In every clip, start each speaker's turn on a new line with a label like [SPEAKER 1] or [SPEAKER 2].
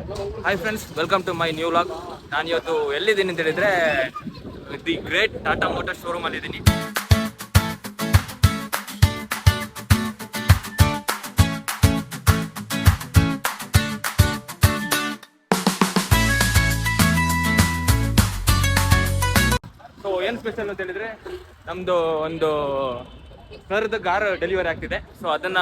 [SPEAKER 1] Hi friends, welcome to my new vlog. ನಾನು ಇವತ್ತು ಎಲ್ಲಿದ್ದೀನಿ ಅಂತ ಹೇಳಿದ್ರೆ the great Tata Motors showroom ಅಲ್ಲಿ ಇದ್ದೀನಿ. ಸೊ ಏನು ಸ್ಪೆಷಲ್ ಅಂತ ಹೇಳಿದ್ರೆ ನಮ್ದು ಒಂದು ಸರ್ದು ಕಾರ್ ಡೆಲಿವರಿ ಆಗ್ತಿದೆ. ಸೊ ಅದನ್ನ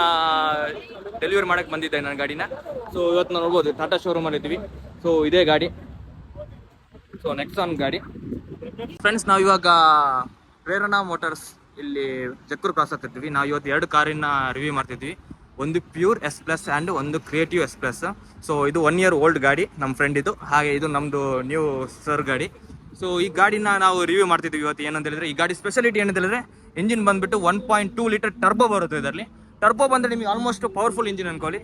[SPEAKER 1] ಡೆಲಿವರಿ ಮಾಡಕ್ ಬಂದಿದ್ದೆ ನನ್ನ ಗಾಡಿನ. ಸೊ ಇವತ್ತು ನಾವು ನೋಡ್ಬೋದು ಟಾಟಾ ಶೋರೂಮ್ ಅಲ್ಲಿ ಇದ್ದೀವಿ. ಸೊ ಇದೇ ಗಾಡಿ, ಸೊ ನೆಕ್ಸಾನ್ ಗಾಡಿ. ಫ್ರೆಂಡ್ಸ್, ನಾವು ಇವಾಗ ಪ್ರೇರಣಾ ಮೋಟಾರ್ಸ್ ಇಲ್ಲಿ ಜಕ್ಕೂರು ಕ್ರಾಸ್ ಆಗ್ತಿದ್ವಿ. ನಾವು ಇವತ್ತು ಎರಡು ಕಾರಿನ ರಿವ್ಯೂ ಮಾಡ್ತಿದ್ವಿ. ಒಂದು ಪ್ಯೂರ್ ಎಸ್ ಪ್ಲಸ್ ಆ್ಯಂಡ್ ಒಂದು ಕ್ರಿಯೇಟಿವ್ ಎಸ್ ಪ್ಲಸ್. ಸೊ ಇದು 1 year ಓಲ್ಡ್ ಗಾಡಿ ನಮ್ಮ ಫ್ರೆಂಡ್ ಇದು. ಹಾಗೆ ಇದು ನಮ್ಮದು ನ್ಯೂ ಸರ್ ಗಾಡಿ. ಸೊ ಈ ಗಾಡಿನ ನಾವು ರಿವ್ಯೂ ಮಾಡ್ತಿದ್ವಿ ಇವತ್ತು. ಏನಂತ ಹೇಳಿದ್ರೆ ಈ ಗಾಡಿ ಸ್ಪೆಷಾಲಿಟಿ ಏನಂತ ಹೇಳಿದ್ರೆ ಇಂಜಿನ್ ಬಂದ್ಬಿಟ್ಟು 1.2 ಲೀಟರ್ ಟರ್ಬೋ ಬರುತ್ತೆ. ಇದರಲ್ಲಿ ಟರ್ಬೋ ಬಂದರೆ ನಿಮಗೆ ಆಲ್ಮೋಸ್ಟ್ ಪವರ್ಫುಲ್ ಇಂಜಿನ್ ಅನ್ಕೊಳ್ಳಿ.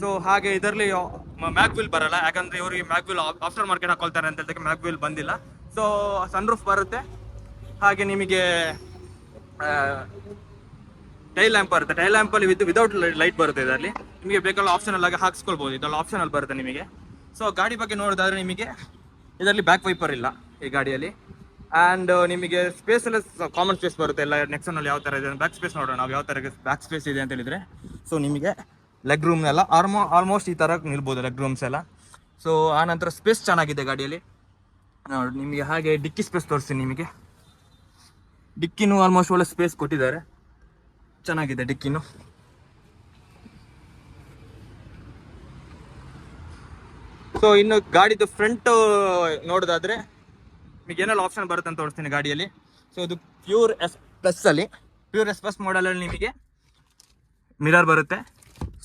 [SPEAKER 1] ಸೊ ಹಾಗೆ ಇದರಲ್ಲಿ ಮ್ಯಾಗ್ ವೀಲ್ ಬರಲ್ಲ, ಯಾಕಂದ್ರೆ ಇವರಿಗೆ ಮ್ಯಾಗ್ ವೀಲ್ ಆಫ್ಟರ್ ಮಾರ್ಕೆಟ್ ಹಾಕೊಳ್ತಾರೆ ಅಂತ ಹೇಳಿದಕ್ಕೆ ಮ್ಯಾಗ್ ವೀಲ್ ಬಂದಿಲ್ಲ. ಸೊ ಸನ್ರೂಫ್ ಬರುತ್ತೆ. ಹಾಗೆ ನಿಮಗೆ ಟೈಲ್ ಲ್ಯಾಂಪ್ ಬರುತ್ತೆ. ಟೈಲ್ ಲ್ಯಾಂಪಲ್ಲಿ ವಿದೌಟ್ ಲೈಟ್ ಬರುತ್ತೆ. ಇದರಲ್ಲಿ ನಿಮಗೆ ಬೇಕಾದ್ರೆ ಆಪ್ಷನಲ್ ಆಗಿ ಹಾಕ್ಸ್ಕೊಳ್ಬೋದು. ಇದರಲ್ಲಿ ಆಪ್ಷನಲ್ ಬರುತ್ತೆ ನಿಮಗೆ. ಸೊ ಗಾಡಿ ಬಗ್ಗೆ ನೋಡೋದಾದ್ರೆ ನಿಮಗೆ ಇದರಲ್ಲಿ ಬ್ಯಾಕ್ ವೈಪರ್ ಇಲ್ಲ ಈ ಗಾಡಿಯಲ್ಲಿ. ಆ್ಯಂಡ್ ನಿಮಗೆ ಸ್ಪೇಸ್ ಎಲ್ಲ ಕಾಮನ್ ಸ್ಪೇಸ್ ಬರುತ್ತೆ ಎಲ್ಲ. ನೆಕ್ಸನ್ನಲ್ಲಿ ಯಾವ ಥರ ಇದೆ ಬ್ಯಾಕ್ ಸ್ಪೇಸ್ ನೋಡೋಣ ನಾವು ಯಾವ ಥರ ಬ್ಯಾಕ್ ಸ್ಪೇಸ್ ಇದೆ ಅಂತ ಹೇಳಿದರೆ. ಸೊ ನಿಮಗೆ ಲೆಗ್ ರೂಮ್ ಎಲ್ಲ ಆಲ್ಮೋಸ್ಟ್ ಈ ಥರ ನಿಲ್ಬೋದು ಲೆಗ್ ರೂಮ್ಸ್ ಎಲ್ಲ. ಸೊ ಆ ನಂತರ ಸ್ಪೇಸ್ ಚೆನ್ನಾಗಿದೆ ಗಾಡಿಯಲ್ಲಿ ನೋಡಿ. ನಿಮಗೆ ಹಾಗೆ ಡಿಕ್ಕಿ ಸ್ಪೇಸ್ ತೋರಿಸ್ತೀನಿ ನಿಮಗೆ. ಡಿಕ್ಕಿನೂ ಆಲ್ಮೋಸ್ಟ್ ಒಳ್ಳೆ ಸ್ಪೇಸ್ ಕೊಟ್ಟಿದ್ದಾರೆ, ಚೆನ್ನಾಗಿದೆ ಡಿಕ್ಕಿನೂ. ಸೊ ಇನ್ನು ಗಾಡಿದು ಫ್ರಂಟ್ ನೋಡೋದಾದ್ರೆ ನಿಮಗೆ ಏನೆಲ್ಲ ಆಪ್ಷನ್ ಬರುತ್ತೆ ಅಂತ ತೋರಿಸ್ತೀನಿ ಗಾಡಿಯಲ್ಲಿ. ಸೊ ಇದು ಪ್ಯೂರ್ ಎಸ್ ಪ್ಲಸ್ ಅಲ್ಲಿ, ಪ್ಯೂರ್ ಎಸ್ ಪ್ಲಸ್ ಮಾಡಲಲ್ಲಿ ನಿಮಗೆ ಮಿರರ್ ಬರುತ್ತೆ.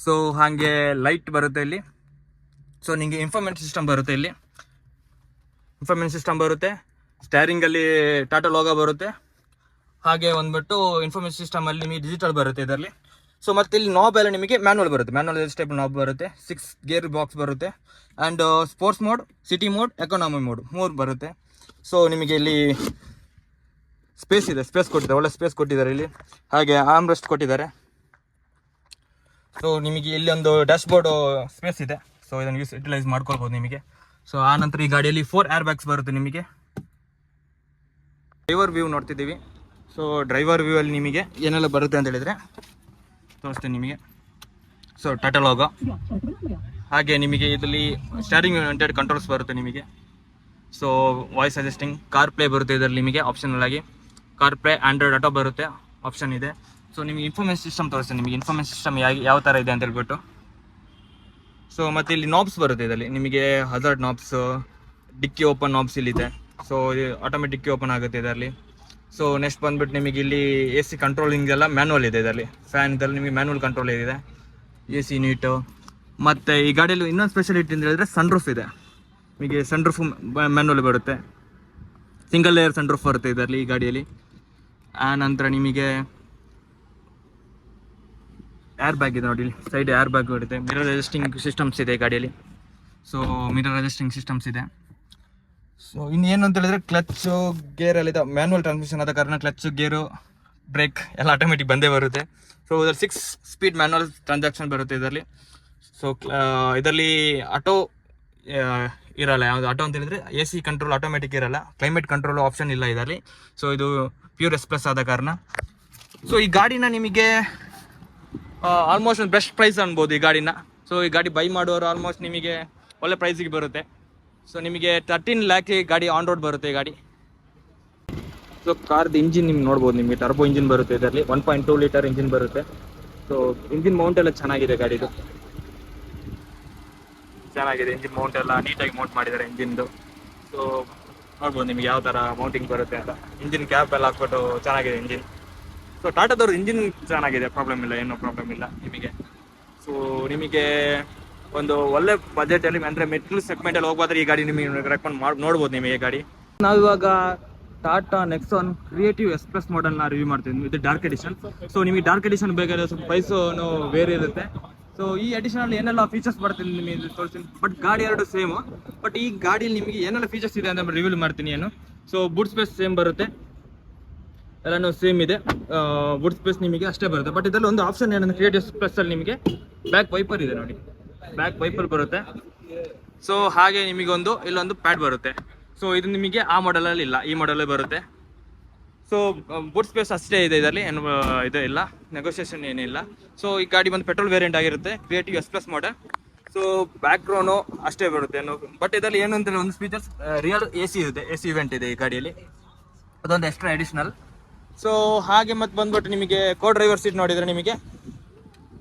[SPEAKER 1] ಸೊ ಹಾಗೆ ಲೈಟ್ ಬರುತ್ತೆ ಇಲ್ಲಿ. ಸೊ ನಿಮಗೆ ಇನ್ಫಾರ್ಮೇಷನ್ ಸಿಸ್ಟಮ್ ಬರುತ್ತೆ ಇಲ್ಲಿ. ಇನ್ಫಾರ್ಮೇಷನ್ ಸಿಸ್ಟಮ್ ಬರುತ್ತೆ. ಸ್ಟೇರಿಂಗಲ್ಲಿ ಟಾಟಾ ಲೋಗೋ ಬರುತ್ತೆ. ಹಾಗೆ ಬಂದ್ಬಿಟ್ಟು ಇನ್ಫಾರ್ಮೇಷನ್ ಸಿಸ್ಟಮಲ್ಲಿ ನಿಮಗೆ ಡಿಜಿಟಲ್ ಬರುತ್ತೆ ಇದರಲ್ಲಿ. ಸೊ ಮತ್ತೆ ಇಲ್ಲಿ ನಾಬ್ ಎಲ್ಲ ನಿಮಗೆ ಮ್ಯಾನುವಲ್ ಬರುತ್ತೆ. ಮ್ಯಾನುವಲ್ ಸ್ಟೆಪ್ ನಾಬ್ ಬರುತ್ತೆ. 6 ಗೇರ್ ಬಾಕ್ಸ್ ಬರುತ್ತೆ. And sports mode, city mode, economy mode 3 ಬರುತ್ತೆ. ಸೊ ನಿಮಗೆ ಇಲ್ಲಿ ಸ್ಪೇಸ್ ಇದೆ, ಸ್ಪೇಸ್ ಕೊಟ್ಟಿದ್ದಾರೆ, ಒಳ್ಳೆ ಸ್ಪೇಸ್ ಕೊಟ್ಟಿದ್ದಾರೆ ಇಲ್ಲಿ. ಹಾಗೆ ಆರ್ಮ್ ರೆಸ್ಟ್ ಕೊಟ್ಟಿದ್ದಾರೆ. ಸೊ ನಿಮಗೆ ಇಲ್ಲಿ ಒಂದು ಡ್ಯಾಶ್ ಬೋರ್ಡ್ ಸ್ಪೇಸ್ ಇದೆ. ಸೊ ಇದನ್ನು ಯುಟಿಲೈಸ್ ಮಾಡ್ಕೊಳ್ಬೋದು ನಿಮಗೆ. ಸೊ ಆ ನಂತರ ಈ ಗಾಡಿಯಲ್ಲಿ 4 ಏರ್ ಬ್ಯಾಗ್ಸ್ ಬರುತ್ತೆ ನಿಮಗೆ. ಡ್ರೈವರ್ ವ್ಯೂ ನೋಡ್ತಿದ್ದೀವಿ. ಸೊ ಡ್ರೈವರ್ ವ್ಯೂ ಅಲ್ಲಿ ನಿಮಗೆ ಏನೆಲ್ಲ ಬರುತ್ತೆ ಅಂತ ಹೇಳಿದರೆ ತೋರಿಸ್ತೀನಿ ನಿಮಗೆ. ಸೊ ಟಾಟಾ ಲೋಗೋ, ಹಾಗೆ ನಿಮಗೆ ಇದರಲ್ಲಿ ಸ್ಟೇರಿಂಗ್ ಯೂನಿಟೆಡ್ ಕಂಟ್ರೋಲ್ಸ್ ಬರುತ್ತೆ ನಿಮಗೆ. So voice adjusting, car play ಬರುತ್ತೆ ಇದರಲ್ಲಿ ನಿಮಗೆ ಆಪ್ಷನಲ್ ಆಗಿ. ಕಾರ್ ಪ್ಲೇ, ಆಂಡ್ರಾಯ್ಡ್ ಆಟೋ ಬರುತ್ತೆ, ಆಪ್ಷನ್ ಇದೆ. ಸೊ ನಿಮಗೆ ಇನ್ಫಾರ್ಮೇಷನ್ ಸಿಸ್ಟಮ್ ತೋರಿಸ್ತೀನಿ ನಿಮಗೆ. ಇನ್ಫಾರ್ಮೇಷನ್ ಸಿಸ್ಟಮ್ ಯಾವ ಥರ ಇದೆ ಅಂತ ಹೇಳ್ಬಿಟ್ಟು. ಸೊ ಮತ್ತು ಇಲ್ಲಿ ನಾಬ್ಸ್ ಬರುತ್ತೆ ಇದರಲ್ಲಿ ನಿಮಗೆ. ಹಜಾರ್ಡ್ ನಾಬ್ಸ್, ಡಿಕ್ಕಿ ಓಪನ್ ನಾಬ್ಸ್ ಇಲ್ಲಿದೆ. ಸೊ ಆಟೋಮೆಟಿಕ್ ಡಿಕ್ಕಿ ಓಪನ್ ಆಗುತ್ತೆ ಇದರಲ್ಲಿ. ಸೊ ನೆಕ್ಸ್ಟ್ ಬಂದ್ಬಿಟ್ಟು ನಿಮಗೆ ಇಲ್ಲಿ AC ಕಂಟ್ರೋಲಿಂಗ್ ಎಲ್ಲ ಮ್ಯಾನುವಲ್ ಇದೆ ಇದರಲ್ಲಿ. ಫ್ಯಾನ್ದಲ್ಲಿ ನಿಮಗೆ ಮ್ಯಾನುವಲ್ ಕಂಟ್ರೋಲ್ ಇದೆ, AC ಯೂನಿಟು. ಮತ್ತು ಈ ಗಾಡಿಯಲ್ಲಿ ಇನ್ನೊಂದು ಸ್ಪೆಷಾಲಿಟಿ ಅಂತ ಹೇಳಿದ್ರೆ ಸನ್ರೂಫ್ ಇದೆ ನಿಮಗೆ. ಸನ್ರೂಫ್ ಮ್ಯಾನುವಲ್ ಬರುತ್ತೆ. ಸಿಂಗಲ್ ಲೇಯರ್ ಸನ್ರೂಫ್ ಬರುತ್ತೆ ಇದರಲ್ಲಿ ಈ ಗಾಡಿಯಲ್ಲಿ. ಆ ನಂತರ ನಿಮಗೆ ಏರ್ ಬ್ಯಾಗ್ ಇದೆ ನೋಡಿ, ಸೈಡ್ ಏರ್ ಬ್ಯಾಗ್ ಬರುತ್ತೆ. ಮಿರರ್ ಅಡ್ಜಸ್ಟಿಂಗ್ ಸಿಸ್ಟಮ್ಸ್ ಇದೆ ಈ ಗಾಡಿಯಲ್ಲಿ. ಸೊ ಮಿರರ್ ಅಡ್ಜಸ್ಟಿಂಗ್ ಸಿಸ್ಟಮ್ಸ್ ಇದೆ. ಸೊ ಇನ್ನೇನು ಅಂತ ಹೇಳಿದ್ರೆ ಕ್ಲಚ್ಚು, ಗೇರಲ್ಲಿ ಮ್ಯಾನುವಲ್ ಟ್ರಾನ್ಸ್ಮಿಷನ್ ಆದ ಕಾರಣ ಕ್ಲಚ್ಚು, ಗೇರು, ಬ್ರೇಕ್ ಎಲ್ಲ ಆಟೋಮೆಟಿಕ್ ಬಂದೇ ಬರುತ್ತೆ. ಸೊ ಇದರಲ್ಲಿ 6 ಸ್ಪೀಡ್ ಮ್ಯಾನುವಲ್ ಟ್ರಾನ್ಸಾಕ್ಷನ್ ಬರುತ್ತೆ ಇದರಲ್ಲಿ. ಸೊ ಇದರಲ್ಲಿ ಆಟೋ ಇರಲ್ಲ. ಯಾವುದು ಆಟೋ ಅಂತ ಹೇಳಿದ್ರೆ AC ಕಂಟ್ರೋಲ್ ಆಟೋಮೆಟಿಕ್ ಇರಲ್ಲ. ಕ್ಲೈಮೇಟ್ ಕಂಟ್ರೋಲ್ ಆಪ್ಷನ್ ಇಲ್ಲ ಇದರಲ್ಲಿ. ಸೊ ಇದು ಪ್ಯೂರ್ ಎಸ್ ಪ್ಲಸ್ ಆದ ಕಾರಣ. ಸೊ ಈ ಗಾಡಿನ ನಿಮಗೆ ಆಲ್ಮೋಸ್ಟ್ ಒಂದು ಬೆಸ್ಟ್ ಪ್ರೈಸ್ ಅನ್ಬೋದು ಈ ಗಾಡಿನ. ಸೊ ಈ ಗಾಡಿ ಬೈ ಮಾಡೋರು ಆಲ್ಮೋಸ್ಟ್ ನಿಮಗೆ ಒಳ್ಳೆ ಪ್ರೈಸಿಗೆ ಬರುತ್ತೆ. ಸೊ ನಿಮಗೆ 13 lakh ಗಾಡಿ ಆನ್ ರೋಡ್ ಬರುತ್ತೆ ಈ ಗಾಡಿ. ಸೊ ಕಾರ್ದು ಇಂಜಿನ್ ನಿಮ್ಗೆ ನೋಡ್ಬೋದು. ನಿಮಗೆ ಟರ್ಬೋ ಇಂಜಿನ್ ಬರುತ್ತೆ ಇದರಲ್ಲಿ. 1.2 ಲೀಟರ್ ಇಂಜಿನ್ ಬರುತ್ತೆ. ಸೊ ಇಂಜಿನ್ ಮೌಂಟ್ ಎಲ್ಲ ಚೆನ್ನಾಗಿದೆ ಗಾಡಿದು, ಚೆನ್ನಾಗಿದೆ. ಇಂಜಿನ್ ಮೌಂಟ್ ಎಲ್ಲ ನೀಟಾಗಿ ಮೌಂಟ್ ಮಾಡಿದ್ದಾರೆ ಇಂಜಿನ್ದು. ಸೊ ನೋಡ್ಬೋದು ನಿಮಗೆ ಯಾವ ಥರ ಮೌಂಟಿಂಗ್ ಬರುತ್ತೆ ಅಂತ. ಇಂಜಿನ್ ಕ್ಯಾಪ್ ಎಲ್ಲ ಹಾಕ್ಬಿಟ್ಟು ಚೆನ್ನಾಗಿದೆ ಇಂಜಿನ್. ಸೊ ಟಾಟಾದವ್ರು ಇಂಜಿನ್ ಚೆನ್ನಾಗಿದೆ, ಪ್ರಾಬ್ಲಮ್ ಇಲ್ಲ, ಏನೂ ಪ್ರಾಬ್ಲಮ್ ಇಲ್ಲ ನಿಮಗೆ. ಸೊ ನಿಮಗೆ ಒಂದು ಒಳ್ಳೆ ಬಜೆಟಲ್ಲಿ ಅಂದರೆ ಮಿಡ್ಲ್ ಸೆಗ್ಮೆಂಟಲ್ಲಿ ಹೋಗ್ಬೋದ್ರೆ ಈ ಗಾಡಿ ನಿಮಗೆ ರೆಕಮೆಂಡ್ ನೋಡ್ಬೋದು ನಿಮಗೆ ಈ ಗಾಡಿ. ನಾವಿವಾಗ Tata Nexon creative S plus ಮಾಡೆಲ್ನ ರಿವ್ಯೂ ಮಾಡ್ತೀವಿ. ಇದು ಡಾರ್ಕ್ ಎಡಿಷನ್. ಸೊ ನಿಮಗೆ ಡಾರ್ಕ್ ಎಡಿಷನ್ ಬೇಕಾದ್ರೆ ಸ್ವಲ್ಪ ಪ್ರೈಸು ಬೇರೆ ಇರುತ್ತೆ. ಸೊ ಈ ಎಡಿಷನಲ್ಲಿ ಏನೆಲ್ಲ ಫೀಚರ್ಸ್ ಬರುತ್ತೆ ನಿಮಗೆ ತೋರಿಸ್ತೀನಿ. ಬಟ್ ಗಾಡಿ ಎರಡು ಸೇಮು. ಬಟ್ ಈ ಗಾಡಿಯಲ್ಲಿ ನಿಮಗೆ ಏನೆಲ್ಲ ಫೀಚರ್ಸ್ ಇದೆ ಅಂತ ರಿವ್ಯೂ ಮಾಡ್ತೀನಿ ಏನು. ಸೊ ಬೂಟ್ ಸ್ಪೇಸ್ ಸೇಮ್ ಬರುತ್ತೆ, ಎಲ್ಲನೂ ಸೇಮ್ ಇದೆ. ಬೂಟ್ ಸ್ಪೇಸ್ ನಿಮಗೆ ಅಷ್ಟೇ ಬರುತ್ತೆ. ಬಟ್ ಇದರಲ್ಲಿ ಒಂದು ಆಪ್ಷನ್ ಏನಂದ್ರೆ ಕ್ರಿಯೇಟಿವ್ ಪ್ಲಸ್ ಅಲ್ಲಿ ನಿಮಗೆ ಬ್ಯಾಕ್ ವೈಪರ್ ಇದೆ ನೋಡಿ. ಬ್ಯಾಕ್ ವೈಪರ್ ಬರುತ್ತೆ. ಸೊ ಹಾಗೆ ನಿಮಗೊಂದು ಇಲ್ಲೊಂದು ಪ್ಯಾಡ್ ಬರುತ್ತೆ. ಸೊ ಇದು ನಿಮಗೆ ಆ ಮಾಡೆಲಲ್ಲಿ ಇಲ್ಲ, ಈ ಮಾಡೆಲಲ್ಲಿ ಬರುತ್ತೆ. ಸೊ ಬೂಟ್ ಸ್ಪೇಸ್ ಅಷ್ಟೇ ಇದೆ ಇದರಲ್ಲಿ, ಏನು ಇದು ಇಲ್ಲ, ನೆಗೋಷಿಯೇಷನ್ ಏನಿಲ್ಲ. ಸೊ ಈ ಗಾಡಿ ಬಂದು ಪೆಟ್ರೋಲ್ ವೇರಿಯಂಟ್ ಆಗಿರುತ್ತೆ, creative S+ model. So back drone ಅಷ್ಟೇ ಬರುತ್ತೆ. ಬಟ್ ಇದರಲ್ಲಿ ಏನು ಅಂತೇಳಿ ಒಂದು ಫೀಚರ್ಸ್ ರಿಯಲ್ AC ಇದೆ, AC ಇವೆಂಟ್ ಇದೆ ಈ ಗಾಡಿಯಲ್ಲಿ, ಅದೊಂದು ಎಕ್ಸ್ಟ್ರಾ ಅಡಿಷನಲ್. ಸೊ ಹಾಗೆ ಮತ್ತೆ ಬಂದ್ಬಿಟ್ಟು ನಿಮಗೆ ಡ್ರೈವರ್ ಸೀಟ್ ನೋಡಿದರೆ ನಿಮಗೆ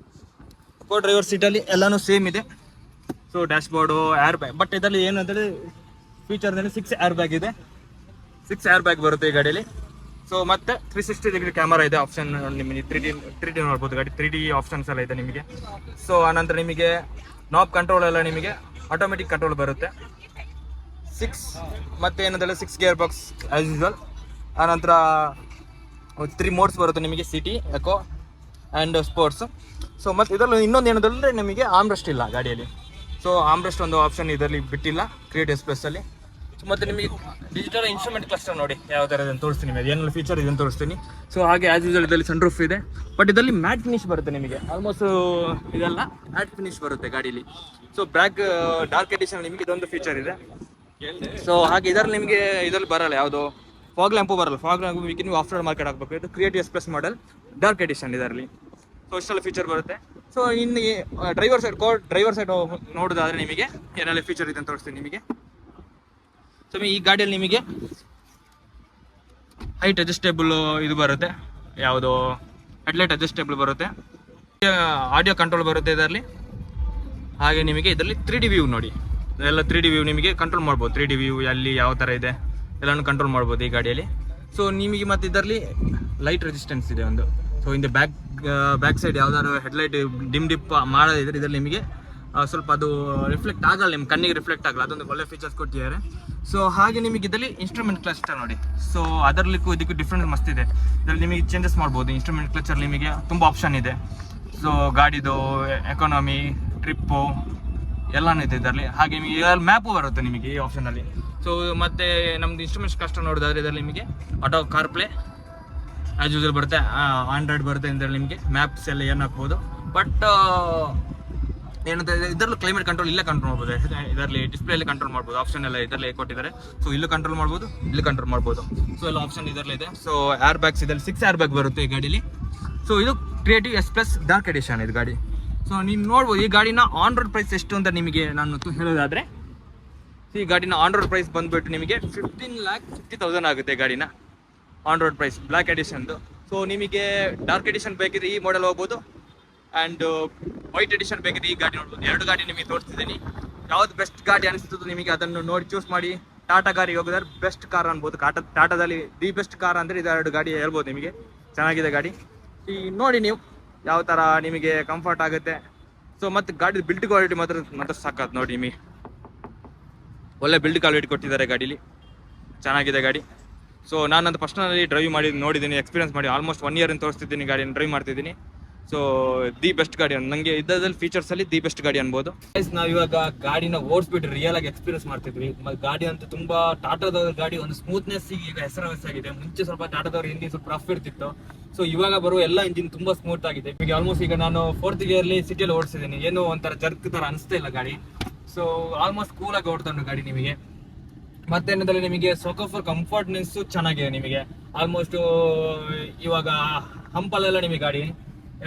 [SPEAKER 1] ಡ್ರೈವರ್ ಸೀಟಲ್ಲಿ ಎಲ್ಲನೂ ಸೇಮ್ ಇದೆ. So dash board, air bag. But ಇದರಲ್ಲಿ ಏನು ಅಂತೇಳಿ ಫೀಚರ್ನಲ್ಲಿ 6 ಏರ್ ಬ್ಯಾಗ್ ಇದೆ, 6 ಏರ್ ಬ್ಯಾಗ್ ಬರುತ್ತೆ ಈ ಗಾಡಿಯಲ್ಲಿ. ಸೊ ಮತ್ತೆ 360 ಡಿಗ್ರಿ ಕ್ಯಾಮರಾ ಇದೆ, ಆಪ್ಷನ್ ನಿಮಗೆ 3D ನೋಡ್ಬೋದು, ಗಾಡಿ 3D ಆಪ್ಷನ್ಸ್ ಎಲ್ಲ ಇದೆ ನಿಮಗೆ. ಸೊ ಆನಂತರ ನಿಮಗೆ ನಾಬ್ ಕಂಟ್ರೋಲ್ ಎಲ್ಲ ನಿಮಗೆ ಆಟೋಮೆಟಿಕ್ ಕಂಟ್ರೋಲ್ ಬರುತ್ತೆ. 6 ಮತ್ತೆ ಏನಂದ್ರೆ 6 ಗೇರ್ ಬಾಕ್ಸ್ ಆಸ್ ಯೂಶುವಲ್. ಆನಂತರ 3 ಮೋಡ್ಸ್ ಬರುತ್ತೆ ನಿಮಗೆ, city, eco and sports. So ಮತ್ತು ಇದರಲ್ಲಿ ಇನ್ನೊಂದು ಏನಂದ್ರೆ ನಿಮಗೆ ಆರ್ಮ್ರೆಸ್ಟ್ ಇಲ್ಲ ಗಾಡಿಯಲ್ಲಿ. ಸೊ ಆರ್ಮ್ರೆಸ್ಟ್ ಒಂದು ಆಪ್ಷನ್ ಇದರಲ್ಲಿ ಬಿಟ್ಟಿಲ್ಲ ಕ್ರಿಯೇಟಿವ್ S+ಅಲ್ಲಿ. ಮತ್ತು ನಿಮಗೆ ಡಿಜಿಟಲ್ ಇನ್ಸ್ಟ್ರೂಮೆಂಟ್ ಕ್ಲಸ್ಟರ್ ನೋಡಿ ಯಾವ ಥರ ಇದನ್ನು ತೋರಿಸ್ತೀನಿ, ನಿಮಗೆ ಏನೆಲ್ಲ ಫೀಚರ್ ಇದನ್ನು ತೋರಿಸ್ತೀನಿ. ಸೊ ಹಾಗೆ ಆ್ಯಸ್ ಯೂಶುವಲ್ ಇದರಲ್ಲಿ ಸನ್ ರೂಫ್ ಇದೆ, ಬಟ್ ಇದರಲ್ಲಿ ಮ್ಯಾಟ್ ಫಿನಿಶ್ ಬರುತ್ತೆ ನಿಮಗೆ. ಆಲ್ಮೋಸ್ಟ್ ಇದೆಲ್ಲ ಮ್ಯಾಟ್ ಫಿನಿಶ್ ಬರುತ್ತೆ ಗಾಡೀಲಿ. ಸೊ ಡಾರ್ಕ್ ಎಡಿಷನ್ ನಿಮಗೆ ಇದೊಂದು ಫೀಚರ್ ಇದೆ. ಸೊ ಹಾಗೆ ಇದರಲ್ಲಿ ನಿಮಗೆ ಇದರಲ್ಲಿ ಬರಲ್ಲ ಯಾವುದು ಫಾಗ್ ಲ್ಯಾಂಪು ಬರಲ್ಲ. ಫಾಗ್ ಲ್ಯಾಂಪು ನೀವು ಆಫ್ ರೋಡ್ ಮಾರ್ಕೆಟ್ ಹಾಕಬೇಕು. ಇದು creative S+ model dark edition ಇದರಲ್ಲಿ. ಸೊ ಇಷ್ಟೆಲ್ಲ ಫೀಚರ್ ಬರುತ್ತೆ. ಸೊ ಇನ್ನು ಡ್ರೈವರ್ ಸೈಡ್ ನೋಡೋದಾದ್ರೆ ನಿಮಗೆ ಏನೆಲ್ಲ ಫೀಚರ್ ಇದೆ ಅಂತ ತೋರಿಸ್ತೀನಿ ನಿಮಗೆ. ಸೊ ಈ ಗಾಡಿಯಲ್ಲಿ ನಿಮಗೆ ಹೈಟ್ ಅಡ್ಜಸ್ಟೇಬಲ್ ಇದು ಬರುತ್ತೆ, ಯಾವುದು ಹೆಡ್ಲೈಟ್ ಅಡ್ಜಸ್ಟೇಬಲ್ ಬರುತ್ತೆ, ಆಡಿಯೋ ಕಂಟ್ರೋಲ್ ಬರುತ್ತೆ ಇದರಲ್ಲಿ. ಹಾಗೆ ನಿಮಗೆ ಇದರಲ್ಲಿ 3D ವ್ಯೂ ನೋಡಿ, ಎಲ್ಲ 3D ವ್ಯೂ ನಿಮಗೆ ಕಂಟ್ರೋಲ್ ಮಾಡ್ಬೋದು. 3D ವ್ಯೂ ಎಲ್ಲಿ ಯಾವ ಥರ ಇದೆ ಎಲ್ಲನೂ ಕಂಟ್ರೋಲ್ ಮಾಡ್ಬೋದು ಈ ಗಾಡಿಯಲ್ಲಿ. ಸೊ ನಿಮಗೆ ಮತ್ತು ಇದರಲ್ಲಿ ಲೈಟ್ ರೆಸಿಸ್ಟೆನ್ಸ್ ಇದೆ ಒಂದು. ಸೊ ಇಂದ ಬ್ಯಾಕ್ ಸೈಡ್ ಯಾವ್ದಾದ್ರು ಹೆಡ್ಲೈಟ್ ಡಿಪ್ ಮಾಡೋದಿದ್ರೆ ಇದರಲ್ಲಿ ನಿಮಗೆ ಸ್ವಲ್ಪ ಅದು ರಿಫ್ಲೆಕ್ಟ್ ಆಗಲ್ಲ, ನಿಮ್ಮ ಕಣ್ಣಿಗೆ ರಿಫ್ಲೆಕ್ಟ್ ಆಗಲ್ಲ, ಅದೊಂದು ಒಳ್ಳೆ ಫೀಚರ್ಸ್ ಕೊಟ್ಟಿದ್ದಾರೆ. ಸೊ ಹಾಗೆ ನಿಮಗೆ ಇದರಲ್ಲಿ ಇನ್ಸ್ಟ್ರೂಮೆಂಟ್ ಕ್ಲಸ್ಟರ್ ನೋಡಿ. ಸೊ ಅದರಲ್ಲಿಕ್ಕೂ ಇದಕ್ಕೂ ಡಿಫ್ರೆನ್ಸ್ ಮಸ್ತ್ ಇದೆ. ಇದರಲ್ಲಿ ನಿಮಗೆ ಚೇಂಜಸ್ ಮಾಡ್ಬೋದು. ಇನ್ಸ್ಟ್ರೂಮೆಂಟ್ ಕ್ಲಸ್ಟರ್ ನಿಮಗೆ ತುಂಬ ಆಪ್ಷನ್ ಇದೆ. ಸೊ ಗಾಡಿದು ಎಕಾನಮಿ, ಟ್ರಿಪ್ಪು ಎಲ್ಲನೂ ಇದೆ ಇದರಲ್ಲಿ. ಹಾಗೆ ನಿಮಗೆ ಮ್ಯಾಪು ಬರುತ್ತೆ ನಿಮಗೆ ಈ ಆಪ್ಷನಲ್ಲಿ. ಸೊ ಮತ್ತು ನಮ್ದು ಇನ್ಸ್ಟ್ರೂಮೆಂಟ್ಸ್ ಕ್ಲಸ್ಟರ್ ನೋಡಿದ್ರೆ ಇದರಲ್ಲಿ ನಿಮಗೆ auto car play as usual ಬರುತ್ತೆ, ಆಂಡ್ರಾಯ್ಡ್ ಬರುತ್ತೆ. ಇದರಲ್ಲಿ ನಿಮಗೆ ಮ್ಯಾಪ್ಸ್ ಎಲ್ಲ ಏನು ಹಾಕ್ಬೋದು. ಬಟ್ ಏನಂತ ಇದರಲ್ಲೂ ಕ್ಲೈಮೇಟ್ ಕಂಟ್ರೋಲ್ ಇಲ್ಲೇ ಕಂಟ್ರೋಲ್ ಮಾಡ್ಬೋದು. ಇದರಲ್ಲಿ ಡಿಸ್ಪ್ಲೇಲಿ ಕಂಟ್ರೋಲ್ ಮಾಡ್ಬೋದು, ಆಪ್ಷನ್ ಎಲ್ಲ ಇದರಲ್ಲಿ ಕೊಟ್ಟಿದ್ದಾರೆ. ಸೊ ಇಲ್ಲೂ ಕಂಟ್ರೋಲ್ ಮಾಡ್ಬೋದು, ಇಲ್ಲಿ ಕಂಟ್ರೋಲ್ ಮಾಡ್ಬೋದು. ಸೊ ಎಲ್ಲ ಆಪ್ಷನ್ ಇದರಲ್ಲಿ ಇದೆ. ಸೊ ಏರ್ ಬ್ಯಾಗ್ಸ್ ಇದರಲ್ಲಿ 6 ಏರ್ ಬ್ಯಾಗ್ ಬರುತ್ತೆ ಈ ಗಾಡೀಲಿ. ಸೊ ಇದು ಕ್ರಿಯೇಟಿವ್ S+ ಡಾರ್ಕ್ ಎಡಿಷನ್ ಇದು ಗಾಡಿ. ಸೊ ನೀವು ನೋಡ್ಬೋದು ಈ ಗಾಡಿನ ಆನ್ ರೋಡ್ ಪ್ರೈಸ್ ಎಷ್ಟು ಅಂತ ನಿಮಗೆ ನಾನು ಹೇಳೋದಾದರೆ, ಈ ಗಾಡಿನ ಆನ್ ರೋಡ್ ಪ್ರೈಸ್ ಬಂದುಬಿಟ್ಟು ನಿಮಗೆ 15,50,000 ಆಗುತ್ತೆ ಗಾಡಿನ ಆನ್ ರೋಡ್ ಪ್ರೈಸ್ ಬ್ಲ್ಯಾಕ್ ಎಡಿಷನ್ದು. ಸೊ ನಿಮಗೆ ಡಾರ್ಕ್ ಎಡಿಷನ್ ಬೇಕಿದ್ರೆ ಈ ಮಾಡೆಲ್ ಹೋಗ್ಬೋದು, ಆ್ಯಂಡ್ ವೈಟ್ ಎಡಿಷನ್ ಬೇಕಿದ್ರೆ ಈ ಗಾಡಿ ನೋಡ್ಬೋದು. 2 ಗಾಡಿ ನಿಮಗೆ ತೋರಿಸ್ತಿದ್ದೀನಿ. ಯಾವ್ದು ಬೆಸ್ಟ್ ಗಾಡಿ ಅನಿಸ್ತದೆ ನಿಮಗೆ ಅದನ್ನು ನೋಡಿ ಚೂಸ್ ಮಾಡಿ. ಟಾಟಾ ಗಾರಿಗೆ ಹೋಗಿದ್ರೆ ಬೆಸ್ಟ್ ಕಾರ್ ಅನ್ಬೋದು. ಟಾಟಾದಲ್ಲಿ ದಿ ಬೆಸ್ಟ್ ಕಾರ್ ಅಂದರೆ ಇದು 2 ಗಾಡಿ ಹೇಳ್ಬೋದು ನಿಮಗೆ. ಚೆನ್ನಾಗಿದೆ ಗಾಡಿ. ಈ ನೋಡಿ ನೀವು ಯಾವ ಥರ ನಿಮಗೆ ಕಂಫರ್ಟ್ ಆಗುತ್ತೆ. ಸೊ ಮತ್ತು ಗಾಡಿ ಬಿಲ್ಡ್ ಕ್ವಾಲಿಟಿ ಮಾತ್ರ ಸಾಕಾದ್ ನೋಡಿ ನಿಮಗೆ. ಒಳ್ಳೆ ಬಿಲ್ಡ್ ಕ್ವಾಲಿಟಿ ಕೊಟ್ಟಿದ್ದಾರೆ ಗಾಡೀಲಿ, ಚೆನ್ನಾಗಿದೆ ಗಾಡಿ. ಸೊ ನಾನಂತ ಪರ್ಸ್ನಲಿ ಡ್ರೈವ್ ಮಾಡಿ ನೋಡಿದ್ದೀನಿ, ಎಕ್ಸ್ಪೀರಿಯನ್ಸ್ ಮಾಡಿ ಆಲ್ಮೋಸ್ಟ್ 1 ಇಯರ್ ತೋರಿಸ್ತಿದ್ದೀನಿ ಗಾಡಿಯನ್ನು ಡ್ರೈವ್ ಮಾಡ್ತಿದ್ದೀನಿ. ಸೊ ದಿ ಬೆಸ್ಟ್ ಗಾಡಿ ನನಗೆ ಇದ್ದದಲ್ಲಿ ಫೀಚರ್ಸಲ್ಲಿ ದಿ ಬೆಸ್ಟ್ ಗಾಡಿ ಅನ್ಬೋದು. ನಾವು ಇವಾಗ ಗಾಡಿನ ಓಡಿಸ್ಬಿಟ್ಟು ರಿಯಲ್ ಆಗಿ ಎಕ್ಸ್ಪೀರಿಯನ್ಸ್ ಮಾಡ್ತಿದ್ವಿ. ಗಾಡಿ ಅಂತೂ ತುಂಬಾ ಟಾಟಾದವ್ರ ಗಾಡಿ ಒಂದು ಸ್ಮೂತ್ನೆಸ್ ಈಗ ಹೆಸರುವಾಸಿಯಾಗಿದೆ. ಮುಂಚೆ ಸ್ವಲ್ಪ ಟಾಟಾದವ್ರ ಇಂಜಿನ್ ಸ್ವಲ್ಪ ರಫ್ ಇರ್ತಿತ್ತು. ಸೊ ಇವಾಗ ಬರುವ ಎಲ್ಲ ಇಂಜಿನ್ ತುಂಬಾ ಸ್ಮೂತ್ ಆಗಿದೆ. ಈಗ ಆಲ್ಮೋಸ್ಟ್ ಈಗ ನಾನು 4th ಗೇರ್ಲಿ ಸಿಟಿಯಲ್ಲಿ ಓಡಿಸಿದ್ದೀನಿ, ಏನು ಒಂಥರ ಜರ್ಕ್ ತರ ಅನಿಸ್ತಾ ಇಲ್ಲ ಗಾಡಿ. ಸೊ ಆಲ್ಮೋಸ್ಟ್ ಕೂಲ್ ಆಗಿ ಓಡ್ತಾನೆ ಗಾಡಿ ನಿಮಗೆ. ಮತ್ತೇನಂದ್ರೆ ನಿಮಗೆ ಸೋಕಫರ್ ಕಂಫರ್ಟ್ನೆಸ್ ಚೆನ್ನಾಗಿದೆ ನಿಮಗೆ. ಆಲ್ಮೋಸ್ಟ್ ಇವಾಗ ಹಂಪಲ್ಲೆಲ್ಲ ನಿಮಗೆ ಗಾಡಿ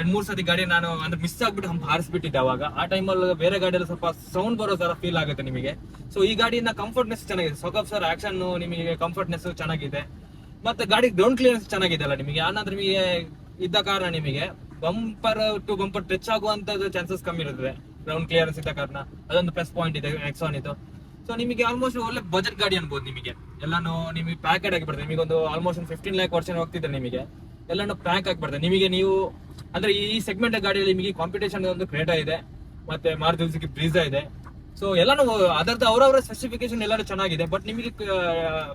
[SPEAKER 1] 2-3 ಸತಿ ಗಾಡಿ ನಾನು ಅಂದ್ರೆ ಮಿಸ್ ಆಗ್ಬಿಟ್ಟು ಹಂಪ್ ಹಾರಿಸ್ಬಿಟ್ಟಿದ್ದೆ. ಅವಾಗ ಆ ಟೈಮಲ್ಲಿ ಬೇರೆ ಗಾಡಿಯಲ್ಲಿ ಸ್ವಲ್ಪ ಸೌಂಡ್ ಬರೋ ತರ ಫೀಲ್ ಆಗುತ್ತೆ ನಿಮಗೆ. ಸೊ ಈ ಗಾಡಿನ ಕಂಫರ್ಟ್ನೆಸ್ ಚೆನ್ನಾಗಿದೆ. ಸೋಕಫರ್ ಆಕ್ಷನ್ ನಿಮಗೆ ಕಂಫರ್ಟ್ನೆಸ್ ಚೆನ್ನಾಗಿದೆ. ಮತ್ತೆ ಗಾಡಿ ಗ್ರೌಂಡ್ ಕ್ಲಿಯರೆನ್ಸ್ ಚೆನ್ನಾಗಿದೆ ಅಲ್ಲ ನಿಮಗೆ. ಆನಂತರ ನಿಮಗೆ ಇದ್ದ ಕಾರಣ ನಿಮಗೆ ಬಂಪರ್ ಟು ಬಂಪರ್ ಟಚ್ ಆಗುವಂತದ್ದು ಚಾನ್ಸಸ್ ಕಮ್ಮಿ ಇರುತ್ತದೆ ಗ್ರೌಂಡ್ ಕ್ಲಿಯರೆನ್ಸ್ ಇದ್ದ ಕಾರಣ. ಅದೊಂದು ಪ್ಲಸ್ ಪಾಯಿಂಟ್ ಇದೆ ನೆಕ್ಸಾನ್ ಇದು. ಸೊ ನಿಮಗೆ ಆಲ್ಮೋಸ್ಟ್ ಒಳ್ಳೆ ಬಜೆಟ್ ಗಾಡಿ ಅನ್ಬೋದು ನಿಮಗೆ. ಎಲ್ಲಾನು ನಿಮಗೆ ಪ್ಯಾಕೆಟ್ ಆಗಿ ಬರ್ತದೆ. ನಿಮಗೆ ಒಂದು ಆಲ್ಮೋಸ್ಟ್ 15 lakh ವರ್ಷನ್ ಹೋಗ್ತಿದ್ರೆ ನಿಮಗೆ ಎಲ್ಲಾನು ಪ್ಯಾಕ್ ಆಗಿ ಬರ್ತದೆ ನಿಮಗೆ. ನೀವು ಅಂದ್ರೆ ಈ ಸೆಗ್ಮೆಂಟ್ ಗಾಡಿಯಲ್ಲಿ ನಿಮಗೆ ಕಾಂಪಿಟೇಷನ್ ಒಂದು ಕ್ರೇಟಾ ಇದೆ, ಮತ್ತೆ ಮಾರುತಿ ಸುಜುಕಿ ಬ್ರೀಜಾ ಇದೆ. ಸೊ ಎಲ್ಲಾನು ಅದರದ್ದು ಅವರವರ ಸ್ಪೆಸಿಫಿಕೇಶನ್ ಎಲ್ಲರೂ ಚೆನ್ನಾಗಿದೆ. ಬಟ್ ನಿಮಗೆ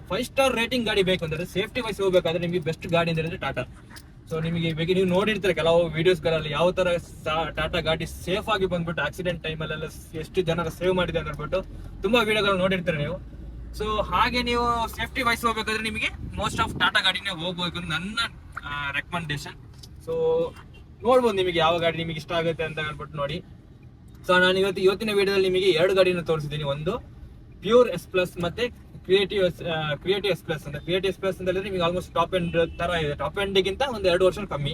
[SPEAKER 1] 5 ಸ್ಟಾರ್ ರೇಟಿಂಗ್ ಗಾಡಿ ಬೇಕು ಅಂದ್ರೆ ಸೇಫ್ಟಿ ವೈಸ್ ಹೋಗ್ಬೇಕಾದ್ರೆ ನಿಮಗೆ ಬೆಸ್ಟ್ ಗಾಡಿ ಅಂದ್ರೆ ಟಾಟಾ. ಸೊ ನಿಮಗೆ ಬೇಗ ನೀವು ನೋಡಿರ್ತೀರ ಕೆಲವು ವಿಡಿಯೋಸ್ಗಳಲ್ಲಿ ಯಾವ ತರ ಟಾಟಾ ಗಾಡಿ ಸೇಫ್ ಆಗಿ ಬಂದ್ಬಿಟ್ಟು ಆಕ್ಸಿಡೆಂಟ್ ಟೈಮಲ್ಲೆಲ್ಲ ಎಷ್ಟು ಜನರ ಸೇವ್ ಮಾಡಿದೆ ಅಂತ ಹೇಳ್ಬಿಟ್ಟು ತುಂಬಾ ವಿಡಿಯೋಗಳು ನೋಡಿರ್ತೀರ ನೀವು. ಸೊ ಹಾಗೆ ನೀವು ಸೇಫ್ಟಿ ವೈಸ್ ಹೋಗ್ಬೇಕಾದ್ರೆ ನಿಮಗೆ ಮೋಸ್ಟ್ ಆಫ್ ಟಾಟಾ ಗಾಡಿನೇ ಹೋಗ್ಬೇಕು ಅಂತ ನನ್ನ ರೆಕಮೆಂಡೇಶನ್. ಸೊ ನೋಡ್ಬೋದು ನಿಮಗೆ ಯಾವ ಗಾಡಿ ನಿಮಗೆ ಇಷ್ಟ ಆಗುತ್ತೆ ಅಂತ ಹೇಳ್ಬಿಟ್ಟು ನೋಡಿ. ಸೊ ನಾನು ಇವತ್ತಿನ ವಿಡಿಯೋದಲ್ಲಿ ನಿಮಗೆ 2 ಗಾಡಿನ ತೋರಿಸಿದ್ದೀನಿ. ಒಂದು ಪ್ಯೂರ್ ಎಸ್ ಪ್ಲಸ್ ಮತ್ತೆ ಕ್ರಿಯೇಟಿವ್ ಎಸ್ ಪ್ಲಸ್ ಅಂತ. ಕ್ರಿಯೇಟಿವ್ ಎಸ್ ಪ್ಲಸ್ ಅಂತ ಹೇಳಿದ್ರೆ ನಿಮಗೆ ಆಲ್ಮೋಸ್ಟ್ ಟಾಪ್ ಎಂಡ್ ತರ ಇದೆ, ಟಾಪ್ ಎಂಡ್ಗಿಂತ ಒಂದು 2 ವರ್ಷ ಕಮ್ಮಿ.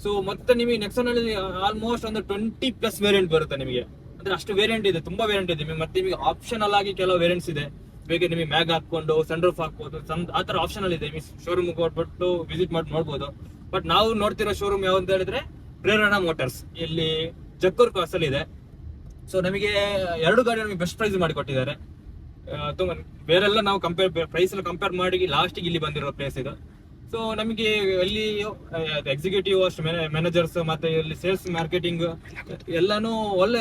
[SPEAKER 1] ಸೊ ಮತ್ತೆ ನಿಮಗೆ ನೆಕ್ಸಾನ್ ಅಲ್ಲಿ ಆಲ್ಮೋಸ್ಟ್ ಒಂದು 20+ ವೇರಿಯಂಟ್ ಬರುತ್ತೆ ನಿಮಗೆ. ಅಂದ್ರೆ ಅಷ್ಟು ವೇರಿಯಂಟ್ ಇದೆ, ತುಂಬಾ ವೇರಿಯಂಟ್ ಇದೆ. ಮತ್ತೆ ನಿಮಗೆ ಆಪ್ಷನಲ್ ಆಗಿ ಕೆಲವು ವೇರಿಯಂಟ್ಸ್ ಇದೆ. ಬೇಗ ನಿಮಗೆ ಮ್ಯಾಗ್ ಹಾಕೊಂಡು ಸನ್ ರೂಫ್ ಹಾಕ್ಬೋದು, ಆ ತರ ಆಪ್ಷನಲ್ ಇದೆ. ನಿಮಗೆ ಶೋರೂಮ್ ಕೊಟ್ಬಿಟ್ಟು ವಿಸಿಟ್ ಮಾಡಿ ನೋಡ್ಬೋದು. ಬಟ್ ನಾವು ನೋಡ್ತಿರೋ ಶೋರೂಮ್ ಯಾವ್ದು ಹೇಳಿದ್ರೆ ಪ್ರೇರಣಾ ಮೋಟಾರ್ಸ್, ಇಲ್ಲಿ ಜಕ್ಕೂರ್ ಕ್ರಾಸ್ ಅಲ್ಲಿ ಇದೆ. ಸೊ ನಮಗೆ 2 ಗಾಡಿ ನಮಗೆ ಬೆಸ್ಟ್ ಪ್ರೈಸ್ ಮಾಡಿ ಕೊಟ್ಟಿದ್ದಾರೆ. ಬೇರೆಲ್ಲ ನಾವು ಪ್ರೈಸ್ ಎಲ್ಲ ಕಂಪೇರ್ ಮಾಡಿ ಲಾಸ್ಟಿಗೆ ಇಲ್ಲಿ ಬಂದಿರೋ ಪ್ಲೇಸ್ ಇದು. ಸೊ ನಮಗೆ ಇಲ್ಲಿ ಎಕ್ಸಿಕ್ಯೂಟಿವ್ ಮ್ಯಾನೇಜರ್ಸ್ ಮತ್ತೆ ಇಲ್ಲಿ ಸೇಲ್ಸ್ ಮಾರ್ಕೆಟಿಂಗ್ ಎಲ್ಲಾನು ಒಳ್ಳೆ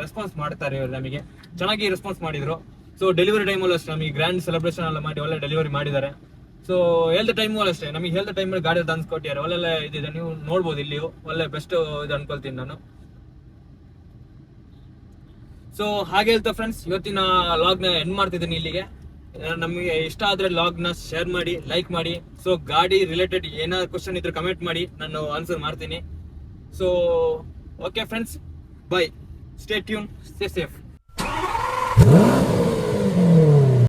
[SPEAKER 1] ರೆಸ್ಪಾನ್ಸ್ ಮಾಡ್ತಾರೆ ಇವರು. ನಮಗೆ ಚೆನ್ನಾಗಿ ರೆಸ್ಪಾನ್ಸ್ ಮಾಡಿದ್ರು. ಸೊ ಡೆಲಿವರಿ ಟೈಮಲ್ಲೂ ಅಷ್ಟೇ ನಮಗೆ ಗ್ರ್ಯಾಂಡ್ ಸೆಲೆಬ್ರೇಷನ್ ಎಲ್ಲ ಮಾಡಿ ಒಳ್ಳೆ ಡೆಲಿವರಿ ಮಾಡಿದ್ದಾರೆ. ಸೊ ಹೆಲ್ತ್ ಟೈಮು ಅಷ್ಟೇ ನಮಗೆ ಹೆಲ್ತ್ ಟೈಮಲ್ಲಿ ಗಾಡಿ ತಂದ್ಕೊಟ್ಟಿದ್ದಾರೆ. ಒಳ್ಳೆ ಇದಿದೆ, ನೀವು ನೋಡ್ಬೋದು ಇಲ್ಲಿ ಒಳ್ಳೆ ಬೆಸ್ಟ್ ಇದು ಅನ್ಕೊಳ್ತೀನಿ ನಾನು. ಸೊ ಹಾಗೆ ಹೇಳ್ತಾ ಫ್ರೆಂಡ್ಸ್, ಇವತ್ತಿನ ಲಾಗ್ ನ ಎಂಡ್ ಮಾಡ್ತಿದ್ದೀನಿ ಇಲ್ಲಿಗೆ. ನಮಗೆ ಇಷ್ಟ ಆದ್ರೆ ಲಾಗ್ ನ ಶೇರ್ ಮಾಡಿ, ಲೈಕ್ ಮಾಡಿ. ಸೊ ಗಾಡಿ ರಿಲೇಟೆಡ್ ಏನಾದ್ರು ಕ್ವಶನ್ ಇದ್ರೆ ಕಮೆಂಟ್ ಮಾಡಿ, ನಾನು ಆನ್ಸರ್ ಮಾಡ್ತೀನಿ. So okay friends, by, stay tune, stay safe.